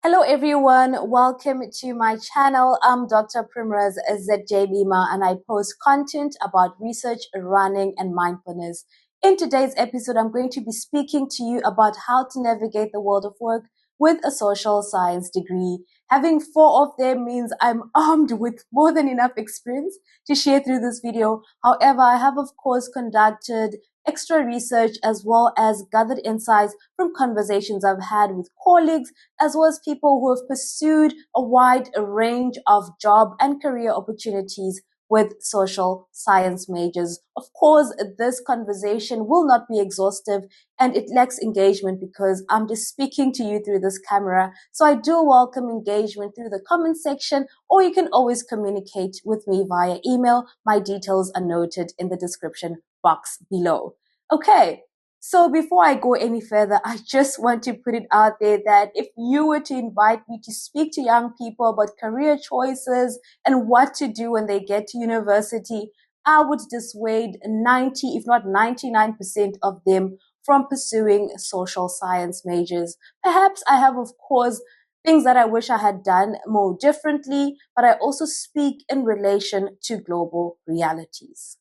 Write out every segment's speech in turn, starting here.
Hello everyone, welcome to my channel. I'm Dr. Primrose ZJ Lima and I post content about research, running and mindfulness. In today's episode, I'm going to be speaking to you about how to navigate the world of work with a social science degree. Having four of them means I'm armed with more than enough experience to share through this video. However, I have of course conducted extra research as well as gathered insights from conversations I've had with colleagues as well as people who have pursued a wide range of job and career opportunities with social science majors. Of course, this conversation will not be exhaustive and it lacks engagement because I'm just speaking to you through this camera. So I do welcome engagement through the comment section, or you can always communicate with me via email. My details are noted in the description box below. Okay, so before I go any further, I just want to put it out there that if you were to invite me to speak to young people about career choices and what to do when they get to university, I would dissuade 90, if not 99% of them from pursuing social science majors. Perhaps I have, of course, things that I wish I had done more differently, but I also speak in relation to global realities.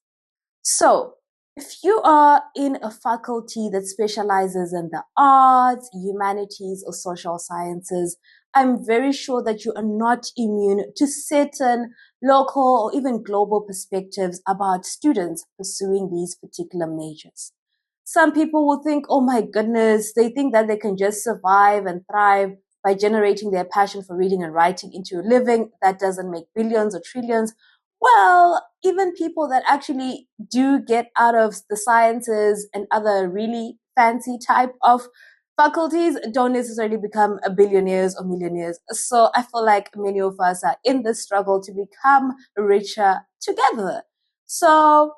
So, if you are in a faculty that specializes in the arts, humanities, or social sciences, I'm very sure that you are not immune to certain local or even global perspectives about students pursuing these particular majors. Some people will think, oh my goodness, they think that they can just survive and thrive by generating their passion for reading and writing into a living that doesn't make billions or trillions. Well, even people that actually do get out of the sciences and other really fancy type of faculties don't necessarily become a billionaires or millionaires. So I feel like many of us are in this struggle to become richer together. So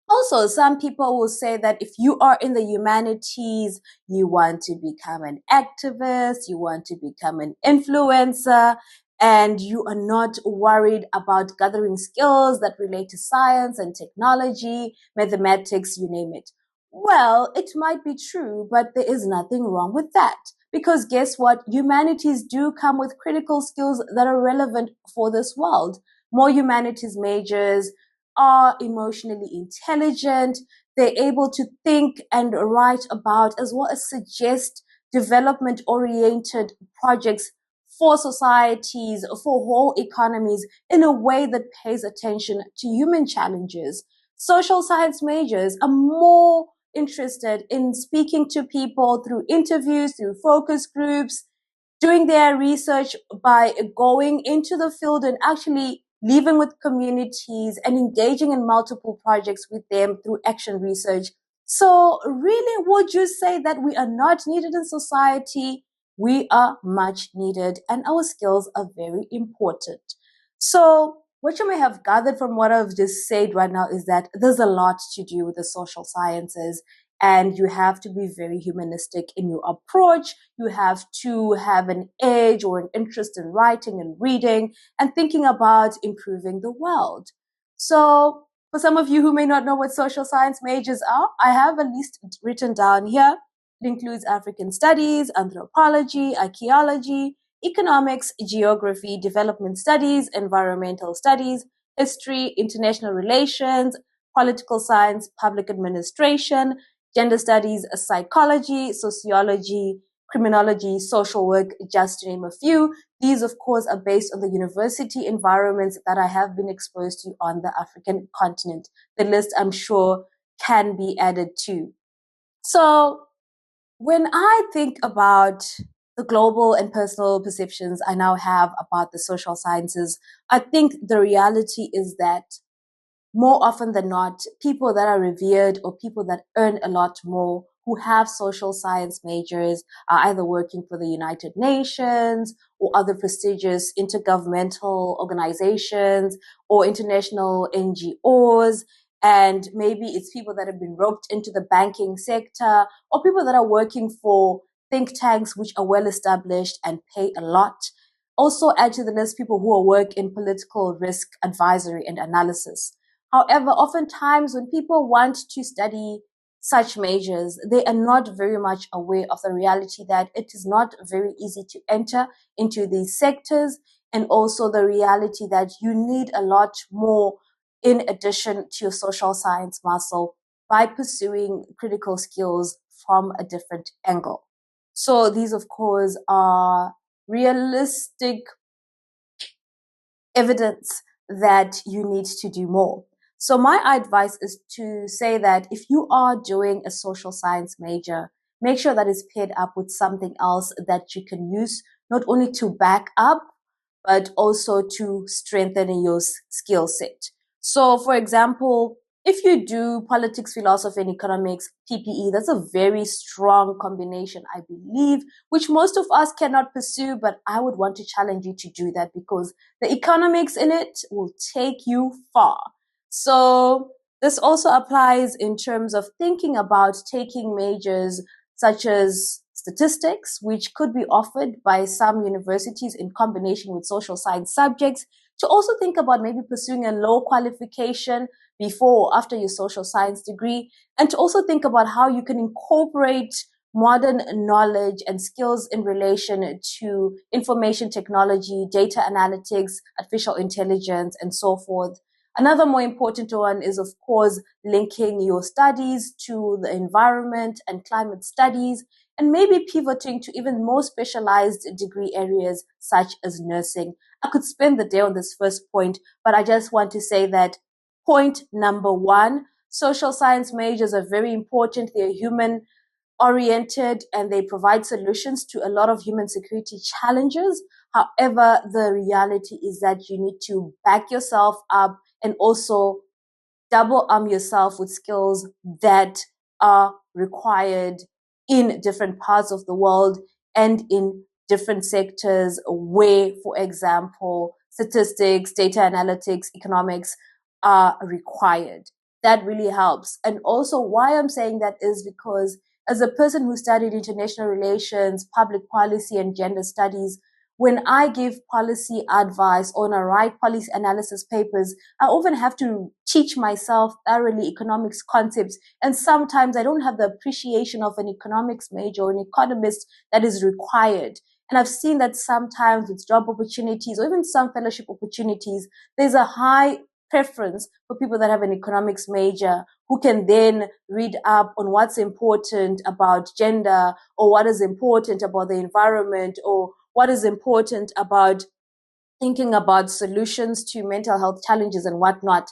also, some people will say that if you are in the humanities, you want to become an activist, you want to become an influencer, and you are not worried about gathering skills that relate to science and technology, mathematics, you name it. Well, it might be true, but there is nothing wrong with that. Because guess what? Humanities do come with critical skills that are relevant for this world. More humanities majors are emotionally intelligent. They're able to think and write about as well as suggest development oriented projects for societies, for whole economies in a way that pays attention to human challenges. Social science majors are more interested in speaking to people through interviews, through focus groups, doing their research by going into the field and actually living with communities and engaging in multiple projects with them through action research. So really, would you say that we are not needed in society? We are much needed and our skills are very important. So what you may have gathered from what I've just said right now is that there's a lot to do with the social sciences and you have to be very humanistic in your approach. You have to have an edge or an interest in writing and reading and thinking about improving the world. So for some of you who may not know what social science majors are, I have a list written down here. It includes African studies, anthropology, archaeology, economics, geography, development studies, environmental studies, history, international relations, political science, public administration, gender studies, psychology, sociology, criminology, social work, just to name a few. These, of course, are based on the university environments that I have been exposed to on the African continent. The list, I'm sure, can be added to. So when I think about the global and personal perceptions I now have about the social sciences, I think the reality is that more often than not, people that are revered or people that earn a lot more who have social science majors are either working for the United Nations or other prestigious intergovernmental organizations or international NGOs. And maybe it's people that have been roped into the banking sector or people that are working for think tanks which are well established and pay a lot. Also add to the list people who work in political risk advisory and analysis. However, oftentimes when people want to study such majors, they are not very much aware of the reality that it is not very easy to enter into these sectors, and also the reality that you need a lot more in addition to your social science muscle by pursuing critical skills from a different angle. So these, of course, are realistic evidence that you need to do more. So my advice is to say that if you are doing a social science major, make sure that it's paired up with something else that you can use, not only to back up, but also to strengthen your skill set. So, for example, if you do politics, philosophy, and economics, PPE, that's a very strong combination, I believe, which most of us cannot pursue, but I would want to challenge you to do that because the economics in it will take you far. So this also applies in terms of thinking about taking majors such as statistics, which could be offered by some universities in combination with social science subjects, to also think about maybe pursuing a low qualification before or after your social science degree, and to also think about how you can incorporate modern knowledge and skills in relation to information technology, data analytics, artificial intelligence, and so forth. Another more important one is, of course, linking your studies to the environment and climate studies, and maybe pivoting to even more specialized degree areas such as nursing. I could spend the day on this first point, but I just want to say that point number one, social science majors are very important. They're human oriented and they provide solutions to a lot of human security challenges. However, the reality is that you need to back yourself up and also double arm yourself with skills that are required in different parts of the world and in different sectors where, for example, statistics, data analytics, economics are required. That really helps. And also why I'm saying that is because as a person who studied international relations, public policy, and gender studies, when I give policy advice or I write policy analysis papers, I often have to teach myself thoroughly economics concepts. And sometimes I don't have the appreciation of an economics major or an economist that is required. And I've seen that sometimes with job opportunities or even some fellowship opportunities, there's a high preference for people that have an economics major who can then read up on what's important about gender or what is important about the environment or what is important about thinking about solutions to mental health challenges and whatnot.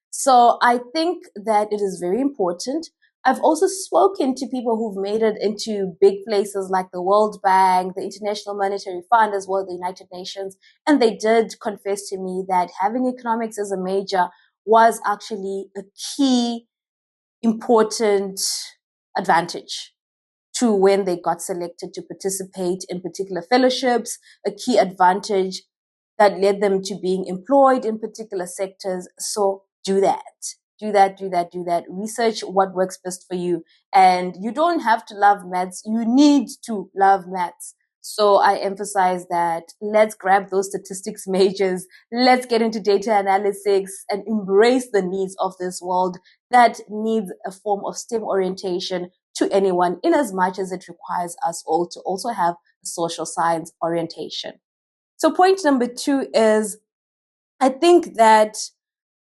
So I think that it is very important. I've also spoken to people who've made it into big places like the World Bank, the International Monetary Fund, as well as the United Nations. And they did confess to me that having economics as a major was actually a key important advantage to when they got selected to participate in particular fellowships, a key advantage that led them to being employed in particular sectors. So do that. Do that, do that, do that. Research what works best for you. And you don't have to love maths. You need to love maths. So I emphasize that let's grab those statistics majors. Let's get into data analytics and embrace the needs of this world that needs a form of STEM orientation to anyone, in as much as it requires us all to also have a social science orientation. So point number two is, I think that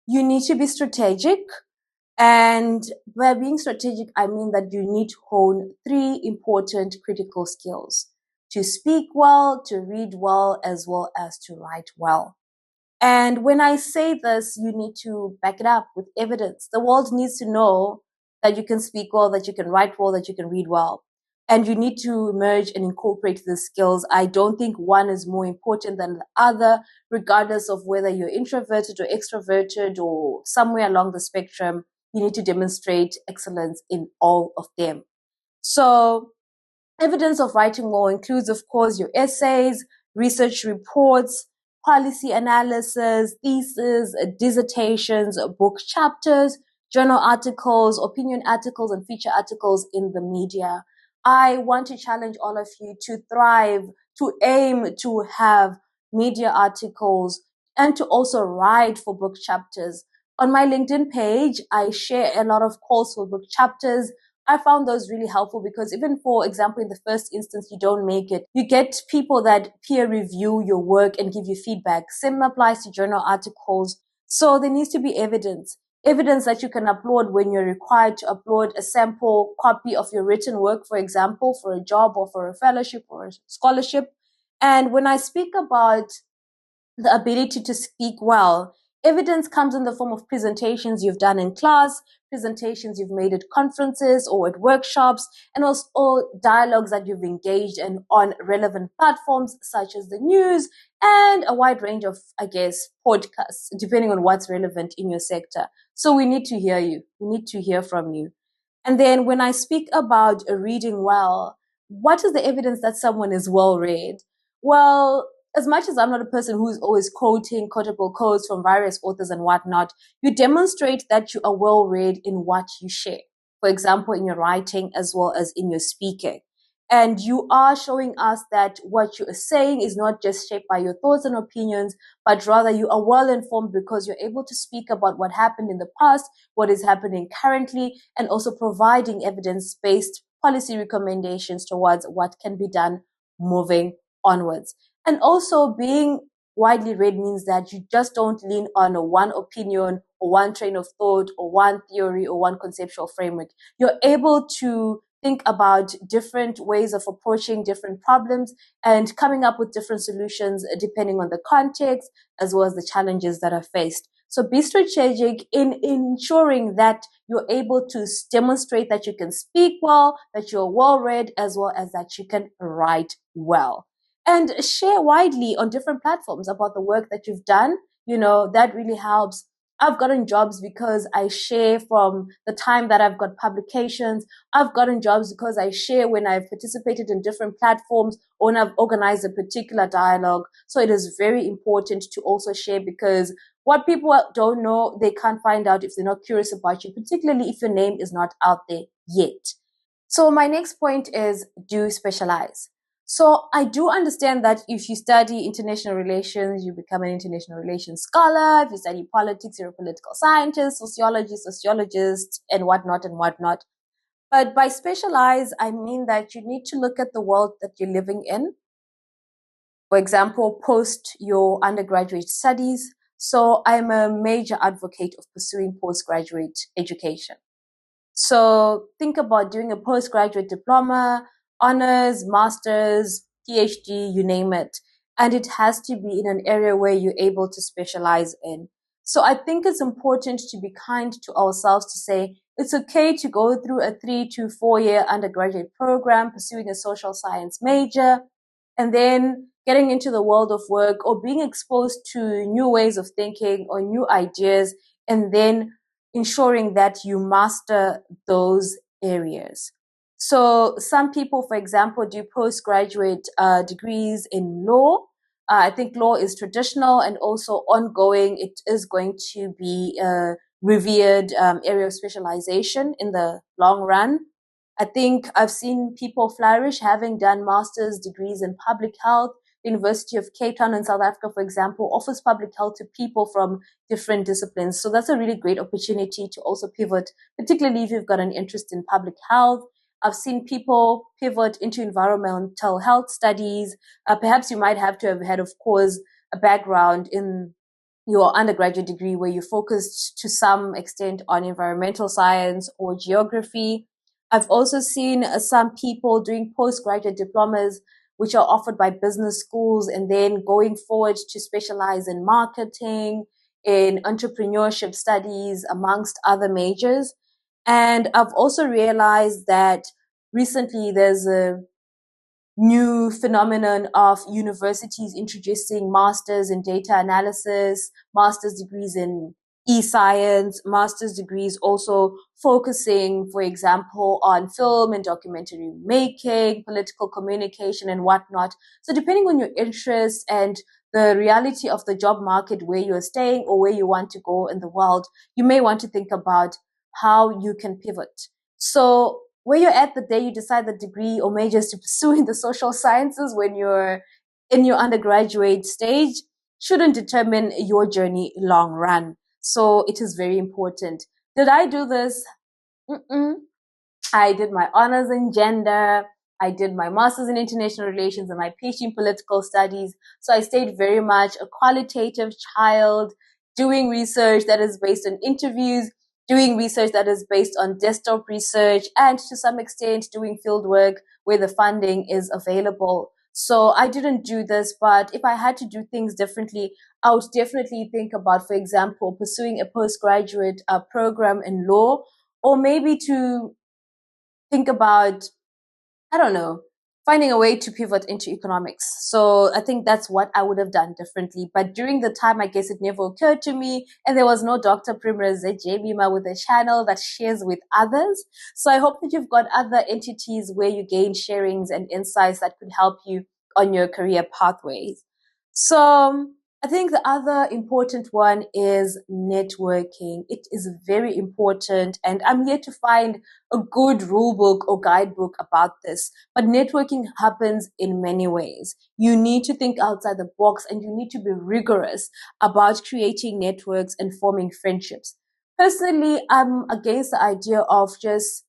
you need to be strategic. And by being strategic, I mean that you need to hone three important critical skills: to speak well, to read well as to write well. And when I say this, you need to back it up with evidence. The world needs to know that you can speak well, that you can write well, that you can read well. And you need to merge and incorporate these skills. I don't think one is more important than the other, regardless of whether you're introverted or extroverted or somewhere along the spectrum. You need to demonstrate excellence in all of them. So evidence of writing well includes, of course, your essays, research reports, policy analysis, theses, dissertations, book chapters, journal articles, opinion articles, and feature articles in the media. I want to challenge all of you to thrive, to aim to have media articles, and to also write for book chapters. On my LinkedIn page, I share a lot of calls for book chapters. I found those really helpful because even, for example, in the first instance, you don't make it, you get people that peer review your work and give you feedback. Same applies to journal articles. So there needs to be evidence that you can upload when you're required to upload a sample copy of your written work, for example, for a job or for a fellowship or a scholarship. And when I speak about the ability to speak well, evidence comes in the form of presentations you've done in class, presentations you've made at conferences or at workshops, and also dialogues that you've engaged in on relevant platforms such as the news and a wide range of, I guess, podcasts, depending on what's relevant in your sector. So we need to hear you. We need to hear from you. And then when I speak about reading well, what is the evidence that someone is well read? Well, as much as I'm not a person who's always quoting quotable quotes from various authors and whatnot, you demonstrate that you are well read in what you share. For example, in your writing as well as in your speaking. And you are showing us that what you are saying is not just shaped by your thoughts and opinions, but rather you are well informed because you're able to speak about what happened in the past, what is happening currently, and also providing evidence-based policy recommendations towards what can be done moving onwards. And also being widely read means that you just don't lean on one opinion or one train of thought or one theory or one conceptual framework. You're able to think about different ways of approaching different problems and coming up with different solutions depending on the context as well as the challenges that are faced. So be strategic in ensuring that you're able to demonstrate that you can speak well, that you're well read, as well as that you can write well. And share widely on different platforms about the work that you've done. That really helps. I've gotten jobs because I share from the time that I've got publications. I've gotten jobs because I share when I've participated in different platforms or when I've organized a particular dialogue. So it is very important to also share because what people don't know, they can't find out if they're not curious about you, particularly if your name is not out there yet. So my next point is, do specialize. So I do understand that if you study international relations, you become an international relations scholar. If you study politics, you're a political scientist, sociologist, and whatnot and whatnot. But by specialize, I mean that you need to look at the world that you're living in. For example, post your undergraduate studies. So I'm a major advocate of pursuing postgraduate education. So think about doing a postgraduate diploma, honors, masters, PhD, you name it. And it has to be in an area where you're able to specialize in. So I think it's important to be kind to ourselves to say it's okay to go through a 3 to 4 year undergraduate program, pursuing a social science major, and then getting into the world of work or being exposed to new ways of thinking or new ideas, and then ensuring that you master those areas. So some people, for example, do postgraduate degrees in law. I think law is traditional and also ongoing. It is going to be a revered area of specialization in the long run. I think I've seen people flourish having done master's degrees in public health. The University of Cape Town in South Africa, for example, offers public health to people from different disciplines. So that's a really great opportunity to also pivot, particularly if you've got an interest in public health. I've seen people pivot into environmental health studies. Perhaps you might have to have had, of course, a background in your undergraduate degree where you focused to some extent on environmental science or geography. I've also seen some people doing postgraduate diplomas, which are offered by business schools, and then going forward to specialize in marketing, in entrepreneurship studies, amongst other majors. And I've also realized that recently there's a new phenomenon of universities introducing masters in data analysis, master's degrees in e-science, master's degrees also focusing, for example, on film and documentary making, political communication and whatnot. So depending on your interests and the reality of the job market where you're staying or where you want to go in the world, you may want to think about how you can pivot. So where you're at the day you decide the degree or majors to pursue in the social sciences when you're in your undergraduate stage shouldn't determine your journey long run. So it is very important. Did I do this? Mm-mm. I did my honors in gender. I did my master's in international relations and my PhD in political studies. So I stayed very much a qualitative child, doing research that is based on interviews, doing research that is based on desktop research, and to some extent doing field work where the funding is available. So I didn't do this, but if I had to do things differently, I would definitely think about, for example, pursuing a postgraduate program in law, or maybe to think about, I don't know, finding a way to pivot into economics. So I think that's what I would have done differently. But during the time, I guess it never occurred to me. And there was no Dr. Primrose Jebima with a channel that shares with others. So I hope that you've got other entities where you gain sharings and insights that could help you on your career pathways. So I think the other important one is networking. It is very important. And I'm here to find a good rule book or guidebook about this. But networking happens in many ways. You need to think outside the box and you need to be rigorous about creating networks and forming friendships. Personally, I'm against the idea of just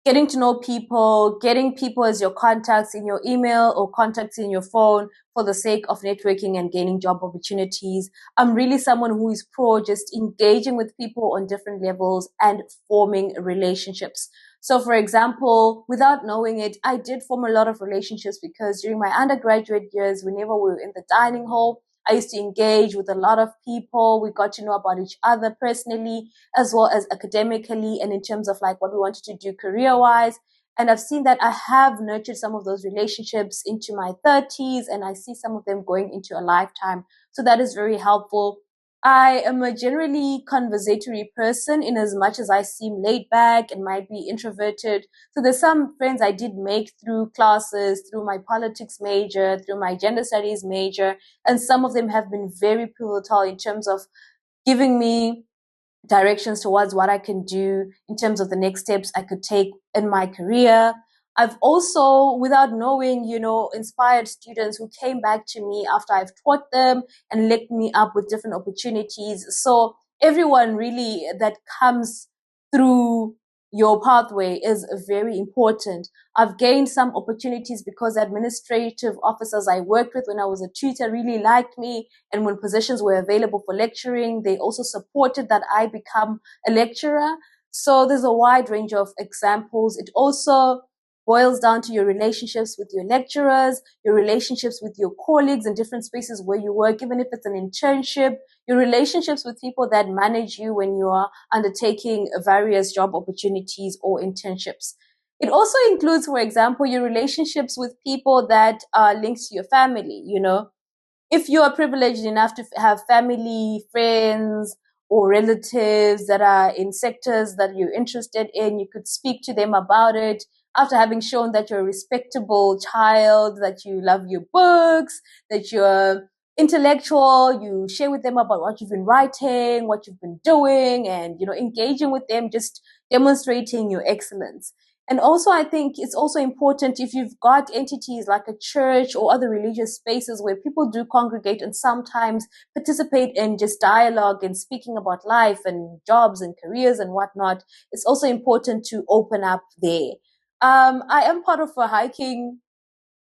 getting to know people, getting people as your contacts in your email or contacts in your phone for the sake of networking and gaining job opportunities. I'm really someone who is pro just engaging with people on different levels and forming relationships. So for example, without knowing it, I did form a lot of relationships because during my undergraduate years, whenever we were in the dining hall, I used to engage with a lot of people. We got to know about each other personally, as well as academically, and in terms of like what we wanted to do career wise. And I've seen that I have nurtured some of those relationships into my 30s, and I see some of them going into a lifetime. So that is very helpful. I am a generally conversatory person in as much as I seem laid back and might be introverted. So there's some friends I did make through classes, through my politics major, through my gender studies major, and some of them have been very pivotal in terms of giving me directions towards what I can do in terms of the next steps I could take in my career. I've also, without knowing, inspired students who came back to me after I've taught them and linked me up with different opportunities. So everyone really that comes through your pathway is very important. I've gained some opportunities because administrative officers I worked with when I was a tutor really liked me. And when positions were available for lecturing, they also supported that I become a lecturer. So there's a wide range of examples. It also boils down to your relationships with your lecturers, your relationships with your colleagues in different spaces where you work, even if it's an internship, your relationships with people that manage you when you are undertaking various job opportunities or internships. It also includes, for example, your relationships with people that are linked to your family, if you are privileged enough to have family, friends, or relatives that are in sectors that you're interested in, you could speak to them about it after having shown that you're a respectable child, that you love your books, that you're intellectual, you share with them about what you've been writing, what you've been doing, and, engaging with them, just demonstrating your excellence. And also, I think it's also important if you've got entities like a church or other religious spaces where people do congregate and sometimes participate in just dialogue and speaking about life and jobs and careers and whatnot. It's also important to open up there. I am part of a hiking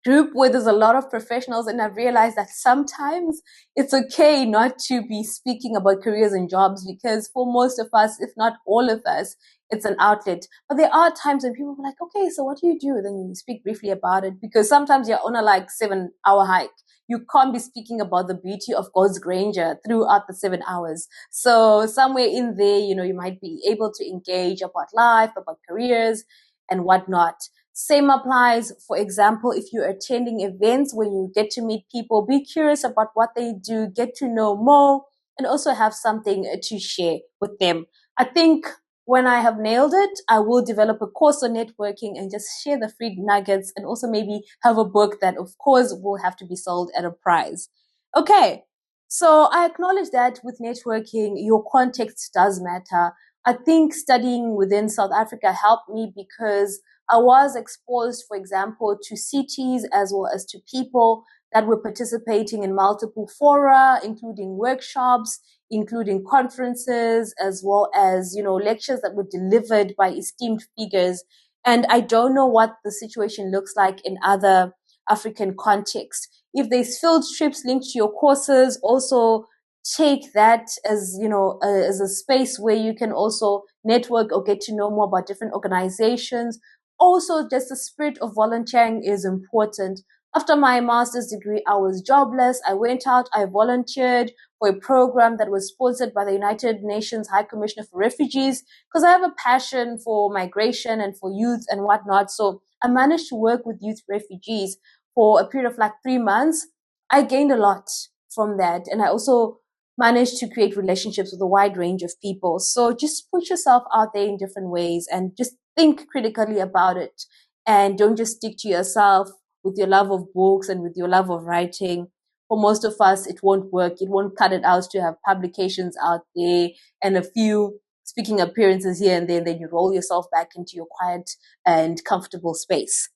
group where there's a lot of professionals, and I've realized that sometimes it's okay not to be speaking about careers and jobs because for most of us, if not all of us, it's an outlet. But there are times when people are like, okay, so what do you do? Then you speak briefly about it because sometimes you're on a 7-hour hike. You can't be speaking about the beauty of God's grandeur throughout the 7 hours. So somewhere in there, you might be able to engage about life, about careers and whatnot. Same applies, for example, if you're attending events where you get to meet people, be curious about what they do, get to know more, and also have something to share with them. I think when I have nailed it, I will develop a course on networking and just share the free nuggets and also maybe have a book that, of course, will have to be sold at a price. Okay, so I acknowledge that with networking, your context does matter. I think studying within South Africa helped me because I was exposed, for example, to cities as well as to people that were participating in multiple fora, including workshops, including conferences, as well as, lectures that were delivered by esteemed figures. And I don't know what the situation looks like in other African contexts. If there's field trips linked to your courses, also take that as, as a space where you can also network or get to know more about different organizations. Also, just the spirit of volunteering is important. After my master's degree, I was jobless. I went out, I volunteered for a program that was sponsored by the United Nations High Commissioner for Refugees, because I have a passion for migration and for youth and whatnot. So I managed to work with youth refugees for a period of like 3 months. I gained a lot from that. And I also managed to create relationships with a wide range of people. So just put yourself out there in different ways and just think critically about it. And don't just stick to yourself with your love of books and with your love of writing. For most of us, it won't work. It won't cut it out to have publications out there and a few speaking appearances here and there, and then you roll yourself back into your quiet and comfortable space.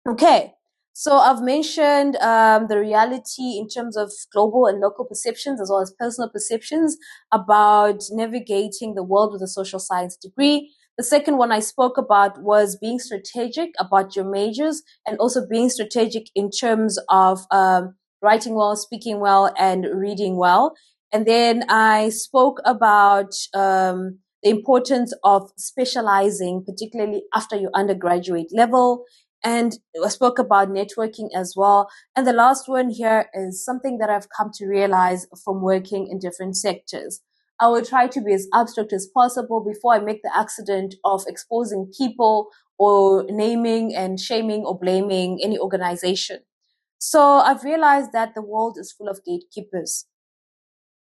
Okay. So I've mentioned the reality in terms of global and local perceptions, as well as personal perceptions about navigating the world with a social science degree. The second one I spoke about was being strategic about your majors, and also being strategic in terms of writing well, speaking well, and reading well. And then I spoke about the importance of specializing, particularly after your undergraduate level. And I spoke about networking as well. And the last one here is something that I've come to realize from working in different sectors. I will try to be as abstract as possible before I make the accident of exposing people or naming and shaming or blaming any organization. So I've realized that the world is full of gatekeepers.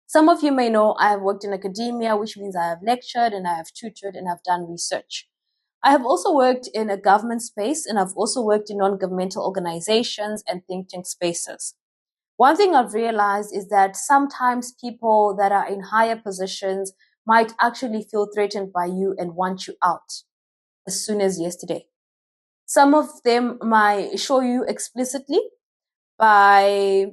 Some of you may know I have worked in academia, which means I have lectured and I have tutored and I've done research. I have also worked in a government space, and I've also worked in non-governmental organizations and think tank spaces. One thing I've realized is that sometimes people that are in higher positions might actually feel threatened by you and want you out as soon as yesterday. Some of them might show you explicitly by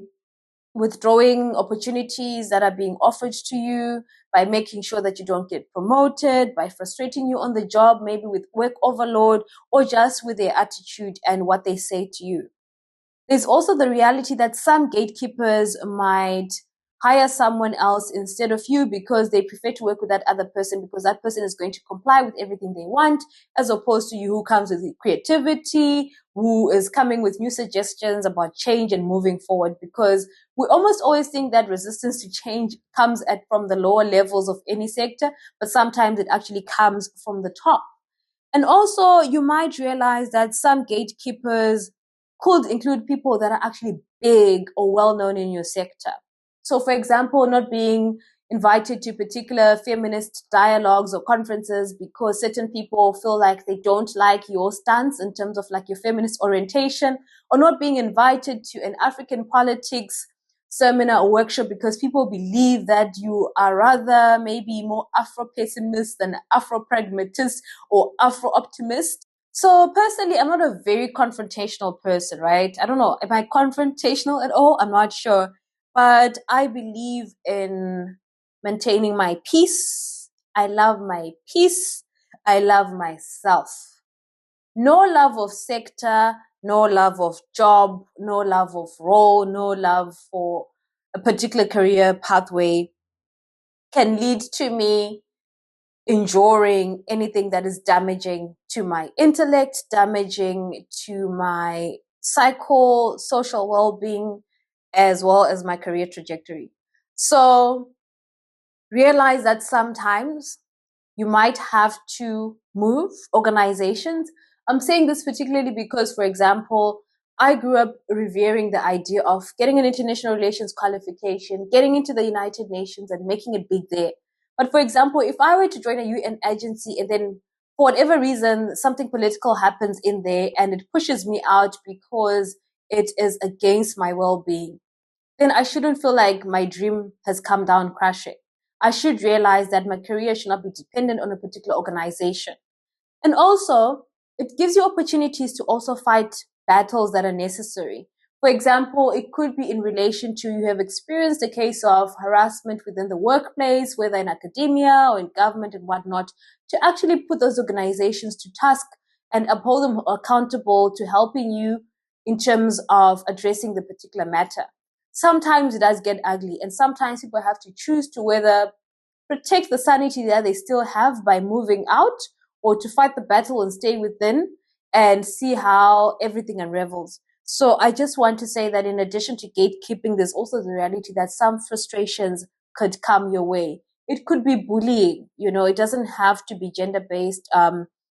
withdrawing opportunities that are being offered to you, by making sure that you don't get promoted, by frustrating you on the job, maybe with work overload, or just with their attitude and what they say to you. There's also the reality that some gatekeepers might hire someone else instead of you because they prefer to work with that other person because that person is going to comply with everything they want, as opposed to you who comes with creativity, who is coming with new suggestions about change and moving forward, because we almost always think that resistance to change comes from the lower levels of any sector, but sometimes it actually comes from the top. And also you might realize that some gatekeepers could include people that are actually big or well-known in your sector. So, for example, not being invited to particular feminist dialogues or conferences because certain people feel like they don't like your stance in terms of like your feminist orientation, or not being invited to an African politics seminar or workshop because people believe that you are rather maybe more Afro-pessimist than Afro-pragmatist or Afro-optimist. So personally, I'm not a very confrontational person, right? I don't know. Am I confrontational at all? I'm not sure. But I believe in maintaining my peace. I love my peace. I love myself. No love of sector, no love of job, no love of role, no love for a particular career pathway can lead to me enduring anything that is damaging to my intellect, damaging to my social well-being, as well as my career trajectory. So realize that sometimes you might have to move organizations. I'm saying this particularly because, for example, I grew up revering the idea of getting an international relations qualification, getting into the United Nations and making it big there. But for example, if I were to join a UN agency and then for whatever reason, something political happens in there and it pushes me out because it is against my well-being, then I shouldn't feel like my dream has come down crashing. I should realize that my career should not be dependent on a particular organization. And also, it gives you opportunities to also fight battles that are necessary. For example, it could be in relation to you have experienced a case of harassment within the workplace, whether in academia or in government and whatnot, to actually put those organizations to task and uphold them accountable to helping you in terms of addressing the particular matter. Sometimes it does get ugly, and sometimes people have to choose to whether protect the sanity that they still have by moving out, or to fight the battle and stay within and see how everything unravels. So I just want to say that in addition to gatekeeping, there's also the reality that some frustrations could come your way. It could be bullying, it doesn't have to be gender-based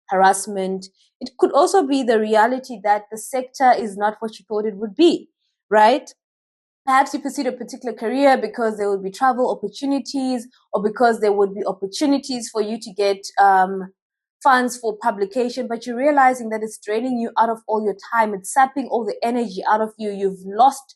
harassment. It could also be the reality that the sector is not what you thought it would be, right? Perhaps you pursued a particular career because there would be travel opportunities, or because there would be opportunities for you to get funds for publication, but you're realizing that it's draining you out of all your time. It's sapping all the energy out of you. You've lost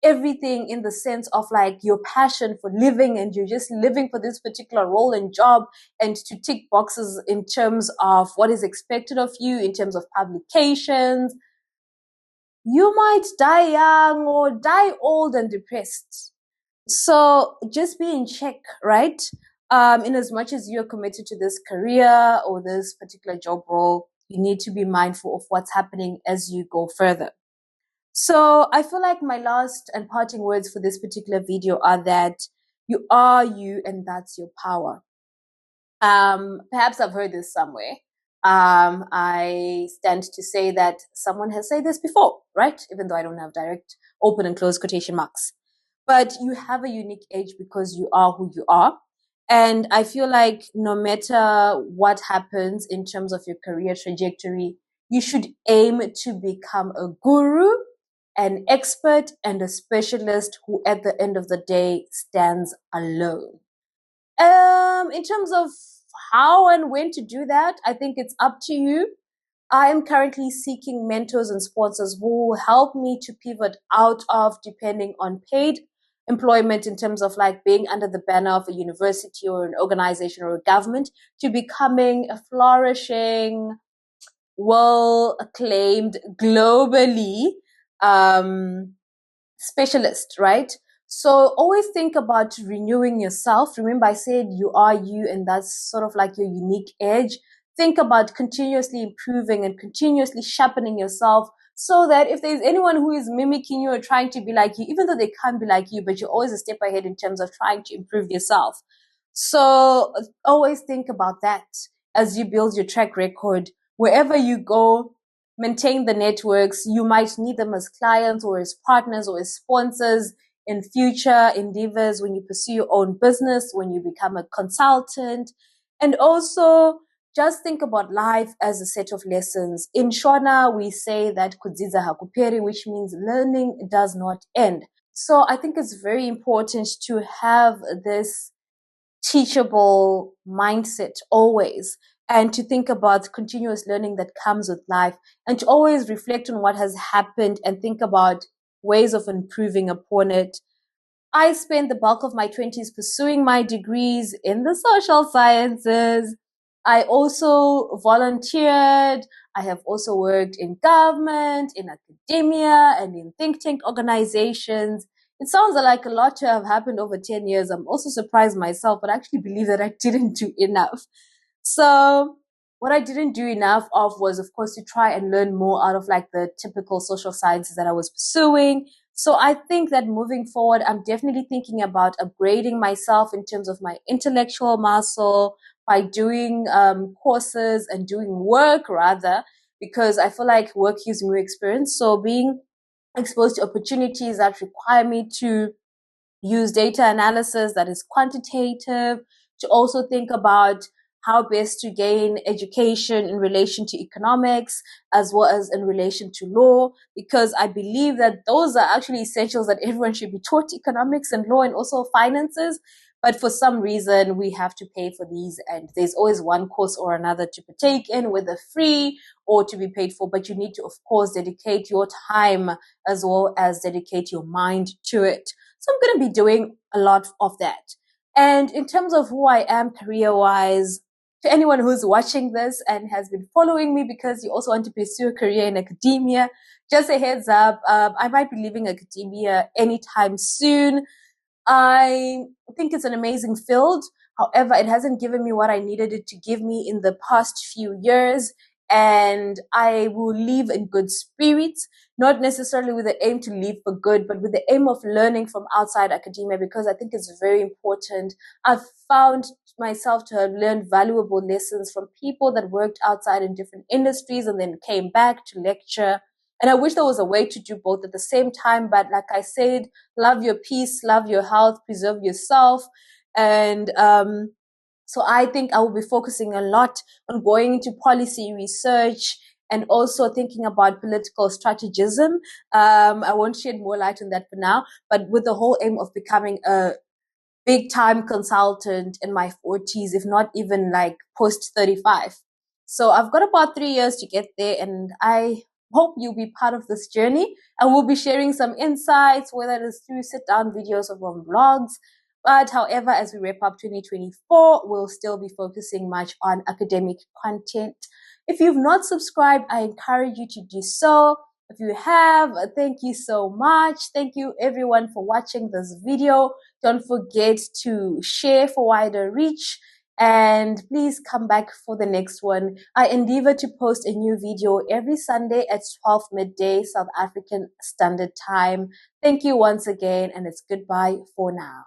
everything in the sense of like your passion for living, and you're just living for this particular role and job and to tick boxes in terms of what is expected of you, in terms of publications. You might die young or die old and depressed. So just be in check, right? In as much as you're committed to this career or this particular job role, you need to be mindful of what's happening as you go further. So I feel like my last and parting words for this particular video are that you are you, and that's your power. Perhaps I've heard this somewhere. I stand to say that someone has said this before, right? Even though I don't have direct open and close quotation marks. But you have a unique edge because you are who you are. And I feel like no matter what happens in terms of your career trajectory, you should aim to become a guru, an expert, and a specialist who at the end of the day stands alone. In terms of how and when to do that, I think it's up to you. I am currently seeking mentors and sponsors who will help me to pivot out of depending on paid employment in terms of like being under the banner of a university or an organization or a government, to becoming a flourishing, well acclaimed globally specialist, right? So always think about renewing yourself. Remember, I said you are you, and that's sort of like your unique edge. Think about continuously improving and continuously sharpening yourself, so that if there's anyone who is mimicking you or trying to be like you, even though they can't be like you, but you're always a step ahead in terms of trying to improve yourself. So always think about that as you build your track record. Wherever you go, maintain the networks. You might need them as clients or as partners or as sponsors in future endeavors when you pursue your own business, when you become a consultant. And also just think about life as a set of lessons. In Shona, we say that kudziza hakuperi, which means learning does not end. So I think it's very important to have this teachable mindset always, and to think about continuous learning that comes with life, and to always reflect on what has happened and think about ways of improving upon it. I spent the bulk of my 20s pursuing my degrees in the social sciences. I also volunteered. I have also worked in government, in academia, and in think tank organizations. It sounds like a lot to have happened over 10 years. I'm also surprised myself, but I actually believe that I didn't do enough. So what I didn't do enough of was, of course, to try and learn more out of like the typical social sciences that I was pursuing. So I think that moving forward, I'm definitely thinking about upgrading myself in terms of my intellectual muscle by doing courses and doing work rather, because I feel like work gives me experience. So being exposed to opportunities that require me to use data analysis that is quantitative, to also think about how best to gain education in relation to economics as well as in relation to law, because I believe that those are actually essentials that everyone should be taught: economics and law, and also finances. But for some reason, we have to pay for these, and there's always one course or another to partake in, whether free or to be paid for. But you need to, of course, dedicate your time as well as dedicate your mind to it. So I'm going to be doing a lot of that. And in terms of who I am career-wise, to anyone who's watching this and has been following me because you also want to pursue a career in academia, just a heads up, I might be leaving academia anytime soon. I think it's an amazing field. However, it hasn't given me what I needed it to give me in the past few years. And I will leave in good spirits, not necessarily with the aim to leave for good, but with the aim of learning from outside academia, because I think it's very important. I've found myself to have learned valuable lessons from people that worked outside in different industries and then came back to lecture. And I wish there was a way to do both at the same time. But like I said, love your peace, love your health, preserve yourself. And so I think I will be focusing a lot on going into policy research and also thinking about political strategism. I won't shed more light on that for now, but with the whole aim of becoming a big time consultant in my 40s, if not even like post 35. So I've got about 3 years to get there, and I hope you'll be part of this journey. And we'll be sharing some insights, whether it is through sit down videos or on vlogs. But however, as we wrap up 2024, we'll still be focusing much on academic content. If you've not subscribed, I encourage you to do so. If you have, thank you so much. Thank you everyone for watching this video. Don't forget to share for wider reach. And please come back for the next one. I endeavor to post a new video every Sunday at 12 midday South African Standard Time. Thank you once again, and it's goodbye for now.